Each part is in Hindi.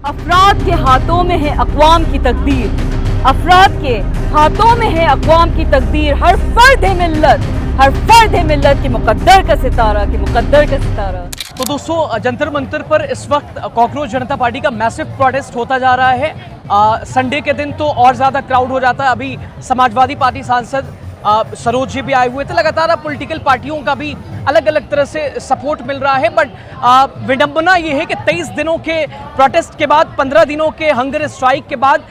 अफराद के हाथों में है अक़वाम की तकदीर, अफराद के हाथों में है अक़वाम की तकदीर। हर फर्द है मिल्लत, हर फर्द है मिल्लत के मुक़द्दर का सितारा, के मुक़द्दर का सितारा। तो दोस्तों, जंतर मंतर पर इस वक्त कॉकरोच जनता पार्टी का मैसिव प्रोटेस्ट होता जा रहा है। संडे के दिन तो और ज़्यादा क्राउड हो जाता है। अभी समाजवादी पार्टी सांसद सरोज जी भी आए हुए थे। लगातार पॉलिटिकल पार्टियों का भी अलग अलग तरह से सपोर्ट मिल रहा है। बट विडंबना ये है कि 23 दिनों के प्रोटेस्ट के बाद, 15 दिनों के हंगर स्ट्राइक के बाद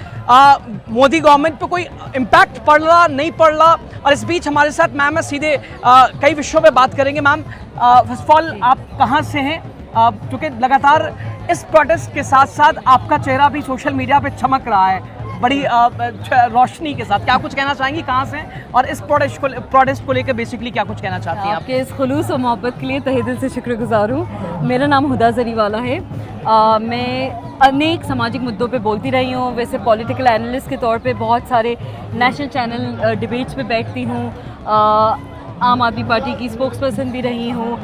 मोदी गवर्नमेंट पे कोई इम्पैक्ट पड़ रहा नहीं पड़ रहा। और इस बीच हमारे साथ मैम है, सीधे कई विषयों पे बात करेंगे। मैम, फर्स्ट ऑफ ऑल आप कहाँ से हैं? क्योंकि लगातार इस प्रोटेस्ट के साथ साथ आपका चेहरा भी सोशल मीडिया पे चमक रहा है बड़ी रोशनी के साथ। क्या कुछ कहना चाहेंगी, कहाँ से हैं? और इस प्रोटेस्ट को लेकर बेसिकली क्या कुछ कहना चाहती हैं आप? आपके इस खुलूस और मोहब्बत के लिए तहे दिल से शुक्रगुजार हूँ। मेरा नाम हुदा जरीवाला है। मैं अनेक सामाजिक मुद्दों पे बोलती रही हूँ। वैसे पॉलिटिकल एनालिस्ट के तौर पे बहुत सारे नेशनल चैनल डिबेट्स पे बैठती हूँ। आम आदमी पार्टी की स्पोक्स पर्सन भी रही हूँ।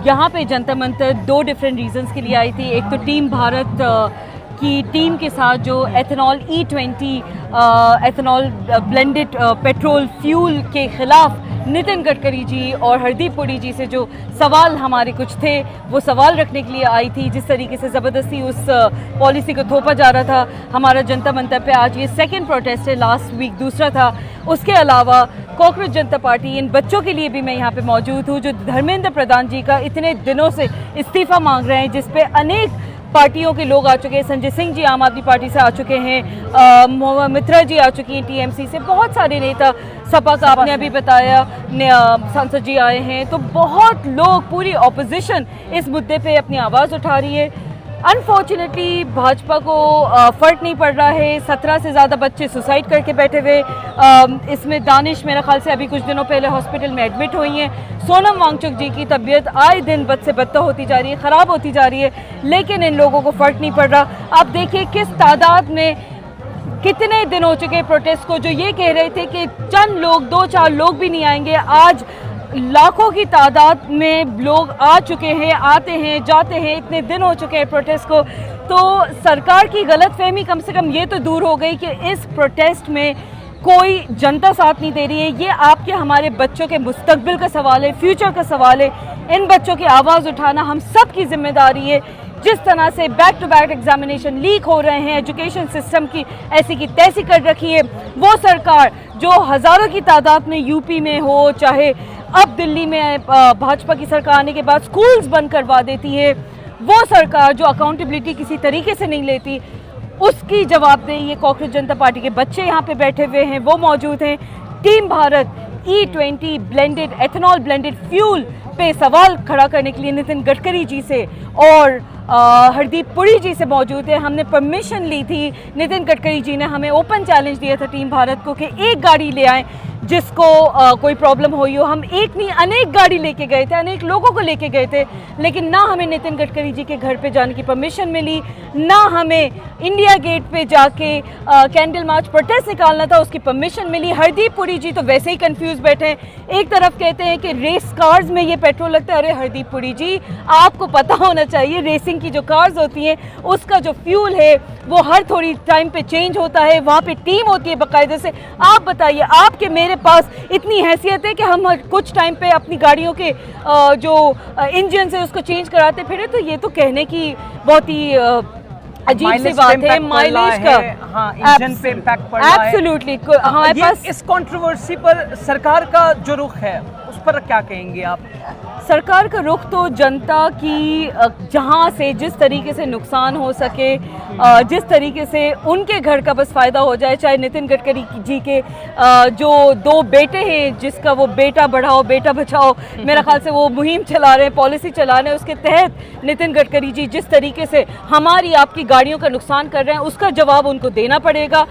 यहाँ पे जंतर मंतर 2 डिफरेंट रीजंस के लिए आई थी। एक तो टीम भारत की टीम के साथ जो ethanol E20 ethanol blended petrol fuel के ख़िलाफ़ नितिन गडकरी जी और हरदीप पुरी जी से जो सवाल हमारे कुछ थे, वो सवाल रखने के लिए आई थी। जिस तरीके से ज़बरदस्ती उस पॉलिसी को थोपा जा रहा था हमारा जनता मंतर पे, आज ये सेकंड प्रोटेस्ट है, लास्ट वीक दूसरा था। उसके अलावा कॉकरोच जनता पार्टी, इन बच्चों के लिए भी मैं यहाँ पे मौजूद हूँ जो धर्मेंद्र प्रधान जी का इतने दिनों से इस्तीफ़ा मांग रहे हैं, जिस पे अनेक पार्टियों के लोग आ चुके हैं। संजय सिंह जी आम आदमी पार्टी से आ चुके हैं, मोहम्मद मित्रा जी आ चुकी हैं TMC से, बहुत सारे नेता, सपा का आपने अभी बताया, सांसद जी आए हैं। तो बहुत लोग, पूरी ऑपोजिशन इस मुद्दे पे अपनी आवाज़ उठा रही है। अनफॉर्चुनेटली भाजपा को फ़र्क नहीं पड़ रहा है। 17 से ज़्यादा बच्चे सुसाइड करके बैठे हुए। इसमें दानिश मेरा ख्याल से अभी कुछ दिनों पहले हॉस्पिटल में एडमिट हुई हैं। सोनम वांगचुक जी की तबीयत आए दिन बद से बदतर होती जा रही है, ख़राब होती जा रही है, लेकिन इन लोगों को फ़र्क नहीं पड़ रहा। आप देखिए किस तादाद में, कितने दिन हो चुके प्रोटेस्ट को, जो ये कह रहे थे कि चंद लोग, 2-4 लोग भी नहीं आएंगे, आज लाखों की तादाद में लोग आ चुके हैं, आते हैं जाते हैं। इतने दिन हो चुके हैं प्रोटेस्ट को। तो सरकार की गलतफहमी कम से कम ये तो दूर हो गई कि इस प्रोटेस्ट में कोई जनता साथ नहीं दे रही है। ये आपके हमारे बच्चों के मुस्तकबिल का सवाल है, फ्यूचर का सवाल है। इन बच्चों की आवाज़ उठाना हम सब की जिम्मेदारी है। जिस तरह से back to back examination leak हो रहे हैं, एजुकेशन सिस्टम की ऐसी की तैसी कर रखी है, वो सरकार जो हज़ारों की तादाद में यूपी में हो, चाहे अब दिल्ली में भाजपा की सरकार आने के बाद स्कूल्स बंद करवा देती है, वो सरकार जो अकाउंटेबिलिटी किसी तरीके से नहीं लेती, उसकी जवाबदेही ये कॉकरोच जनता पार्टी के बच्चे यहाँ पे बैठे हुए हैं, वो मौजूद हैं। Team Bharat E20 blended ethanol blended fuel पे सवाल खड़ा करने के लिए नितिन गडकरी जी से और हरदीप पुरी जी से मौजूद है। हमने परमिशन ली थी, नितिन गडकरी जी ने हमें ओपन चैलेंज दिया था टीम भारत को कि एक गाड़ी ले आएँ जिसको कोई प्रॉब्लम हुई हो। हम एक नहीं अनेक गाड़ी लेके गए थे, अनेक लोगों को लेके गए थे, लेकिन ना हमें नितिन गडकरी जी के घर पे जाने की परमिशन मिली, ना हमें इंडिया गेट पे जाके कैंडल मार्च प्रोटेस्ट निकालना था, उसकी परमिशन मिली। हरदीप पुरी जी तो वैसे ही कंफ्यूज बैठे हैं। एक तरफ कहते हैं कि रेस कार्स में ये पेट्रोल लगता है। अरे हरदीप पुरी जी, आपको पता होना चाहिए रेसिंग की जो कार्स होती हैं उसका जो फ्यूल है वो हर थोड़ी टाइम पे चेंज होता है, वहाँ पे टीम होती है बाकायदे से। आप बताइए, आपके मेरे पास इतनी हैसियत है कि हम कुछ टाइम पे अपनी गाड़ियों के जो इंजन है उसको चेंज कराते फिरे? तो ये तो कहने की बहुत ही अजीब सी बात है। माइलेज का, हाँ, इंजन पे इम्पैक्ट पड़ रहा है। एब्सोल्युटली। हमारे पास इस कंट्रोवर्सी पर सरकार का जो रुख है उस पर क्या कहेंगे आप? सरकार का रुख तो जनता की जहाँ से जिस तरीके से नुकसान हो सके, जिस तरीके से उनके घर का बस फ़ायदा हो जाए, चाहे नितिन गडकरी जी के जो 2 बेटे हैं, जिसका वो बेटा बढ़ाओ बेटा बचाओ मेरा ख्याल से वो मुहिम चला रहे हैं, पॉलिसी चला रहे हैं, उसके तहत नितिन गडकरी जी जिस तरीके से हमारी आपकी गाड़ियों का नुकसान कर रहे हैं, उसका जवाब उनको देना पड़ेगा।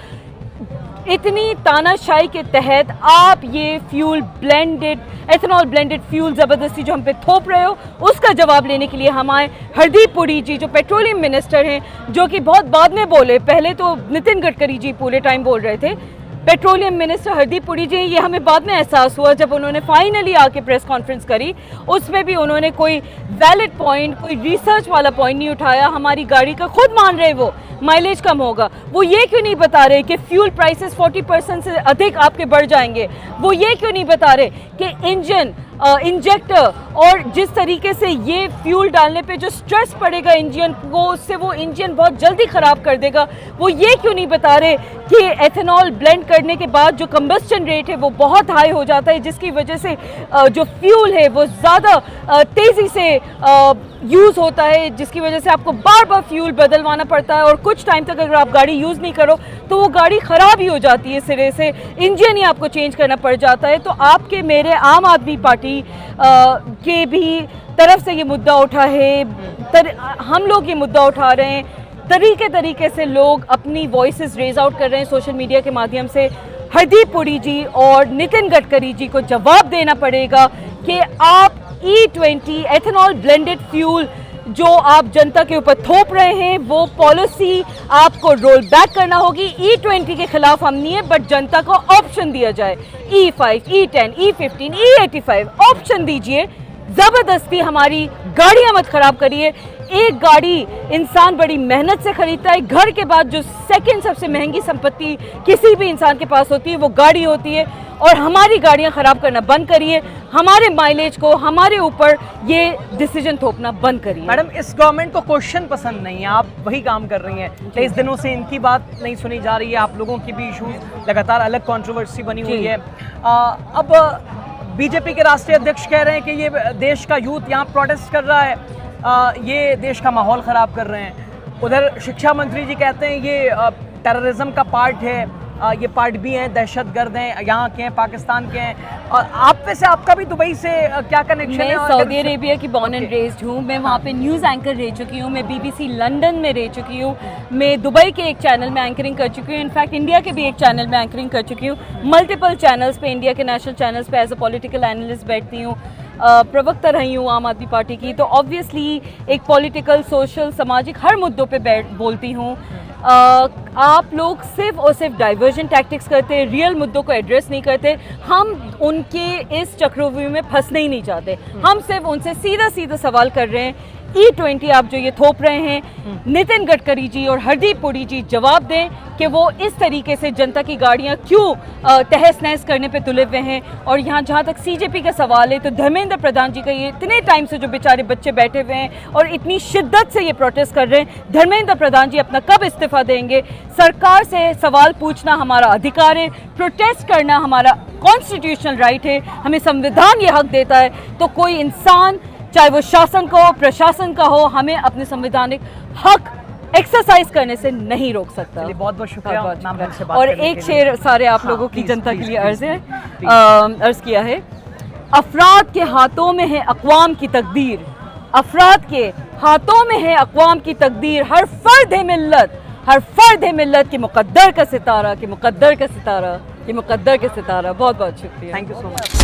इतनी तानाशाही के तहत आप ये fuel blended ethanol blended fuel ज़बरदस्ती जो हम पे थोप रहे हो, उसका जवाब लेने के लिए हम आए। हरदीप पुरी जी जो पेट्रोलियम मिनिस्टर हैं, जो कि बहुत बाद में बोले, पहले तो नितिन गडकरी जी पूरे टाइम बोल रहे थे, पेट्रोलियम मिनिस्टर हरदीप पुरी जी, ये हमें बाद में एहसास हुआ जब उन्होंने फाइनली आके प्रेस कॉन्फ्रेंस करी, उसमें भी उन्होंने कोई वैलिड पॉइंट, कोई रिसर्च वाला पॉइंट नहीं उठाया। हमारी गाड़ी का खुद मान रहे वो माइलेज कम होगा, वो ये क्यों नहीं बता रहे कि फ्यूल प्राइसेस 40% से अधिक आपके बढ़ जाएंगे, वो ये क्यों नहीं बता रहे कि इंजन इंजेक्टर और जिस तरीके से ये फ्यूल डालने पे जो स्ट्रेस पड़ेगा इंजन को, उससे वो इंजन बहुत जल्दी ख़राब कर देगा, वो ये क्यों नहीं बता रहे कि एथेनॉल ब्लेंड करने के बाद जो कंबस्टन रेट है वो बहुत हाई हो जाता है, जिसकी वजह से जो फ्यूल है वो ज़्यादा तेज़ी से यूज़ होता है, जिसकी वजह से आपको बार बार फ्यूल बदलवाना पड़ता है और कुछ टाइम तक अगर आप गाड़ी यूज़ नहीं करो तो वो गाड़ी ख़राब ही हो जाती है सिरे से, इंजन ही आपको चेंज करना पड़ जाता है। तो आपके मेरे आम आदमी पार्टी के भी तरफ से ये मुद्दा उठा है, हम लोग ये मुद्दा उठा रहे हैं, तरीके से लोग अपनी वॉइसेस रेज आउट कर रहे हैं सोशल मीडिया के माध्यम से। हरदीप पुरी जी और नितिन गडकरी जी को जवाब देना पड़ेगा कि आप E20 एथेनॉल ब्लेंडेड फ्यूल जो आप जनता के ऊपर थोप रहे हैं, वो पॉलिसी आपको रोल बैक करना होगी। E20 के खिलाफ हम नहीं है, बट जनता को ऑप्शन दिया जाए, E5, E10, E15, E85 option दीजिए, ज़बरदस्ती हमारी गाड़ियाँ मत खराब करिए। एक गाड़ी इंसान बड़ी मेहनत से खरीदता है, घर के बाद जो सेकंड सबसे महंगी संपत्ति किसी भी इंसान के पास होती है वो गाड़ी होती है, और हमारी गाड़ियां खराब करना बंद करिए, हमारे माइलेज को हमारे ऊपर ये डिसीजन थोपना बंद करिए। मैडम, इस गवर्नमेंट को क्वेश्चन पसंद नहीं है, आप वही काम कर रही हैं, 23 दिनों से इनकी बात नहीं सुनी जा रही है, आप लोगों की भी इशूज लगातार अलग कंट्रोवर्सी बनी हुई है। अब बीजेपी के राष्ट्रीय अध्यक्ष कह रहे हैं कि ये देश का यूथ यहाँ प्रोटेस्ट कर रहा है, ये देश का माहौल ख़राब कर रहे हैं। उधर शिक्षा मंत्री जी कहते हैं ये टेररिज्म का पार्ट है, ये पार्ट भी हैं, दहशतगर्द हैं, यहाँ के हैं, पाकिस्तान के हैं। और आप वैसे आपका भी दुबई से क्या कनेक्शन है? मैं सऊदी अरेबिया की बॉर्न एंड रेज्ड हूँ, मैं वहाँ पे न्यूज़ एंकर रह चुकी हूँ, मैं BBC लंदन में रह चुकी हूँ, मैं दुबई के एक चैनल में एंकरिंग कर चुकी हूँ, इनफैक्ट इंडिया के भी एक चैनल में एंकरिंग कर चुकी हूँ, मल्टीपल चैनल्स पे, इंडिया के नेशनल चैनल्स पे एज अ पॉलिटिकल एनालिस्ट बैठती हूँ, प्रवक्ता रही हूँ आम आदमी पार्टी की, तो ऑब्वियसली एक पॉलिटिकल, सोशल, सामाजिक हर मुद्दों पे बोलती हूँ। आप लोग सिर्फ और सिर्फ डाइवर्जन टैक्टिक्स करते हैं, रियल मुद्दों को एड्रेस नहीं करते। हम उनके इस चक्रव्यूह में फंसना ही नहीं चाहते, हम सिर्फ उनसे सीधा सीधा सवाल कर रहे हैं। E20 आप जो ये थोप रहे हैं, नितिन गडकरी जी और हरदीप पुरी जी जवाब दें कि वो इस तरीके से जनता की गाड़ियां क्यों तहस नहस करने पे तुले हुए हैं। और यहाँ जहाँ तक CJP का सवाल है, तो धर्मेंद्र प्रधान जी का ये इतने टाइम से जो बेचारे बच्चे बैठे हुए हैं और इतनी शिद्दत से ये प्रोटेस्ट कर रहे हैं, धर्मेंद्र प्रधान जी अपना कब इस्तीफा देंगे? सरकार से सवाल पूछना हमारा अधिकार है, प्रोटेस्ट करना हमारा कॉन्स्टिट्यूशनल राइट है, हमें संविधान ये हक देता है। तो कोई इंसान, चाहे वो शासन का हो, प्रशासन का हो, हमें अपने संवैधानिक हक एक्सरसाइज करने से नहीं रोक सकता। बहुत बहुत शुक्रिया। और एक शेर सारे आप लोगों की जनता के लिए अर्ज किया है, अफराद के हाथों में है अक़वाम की तकदीर, अफराद के हाथों में है अक़वाम की तकदीर, हर फर्द है मिल्लत, हर फर्द है मिल्लत के मुक़द्दर का सितारा, के मुक़द्दर का सितारा, के मुक़द्दर का सितारा। बहुत बहुत शुक्रिया, थैंक यू सो मच।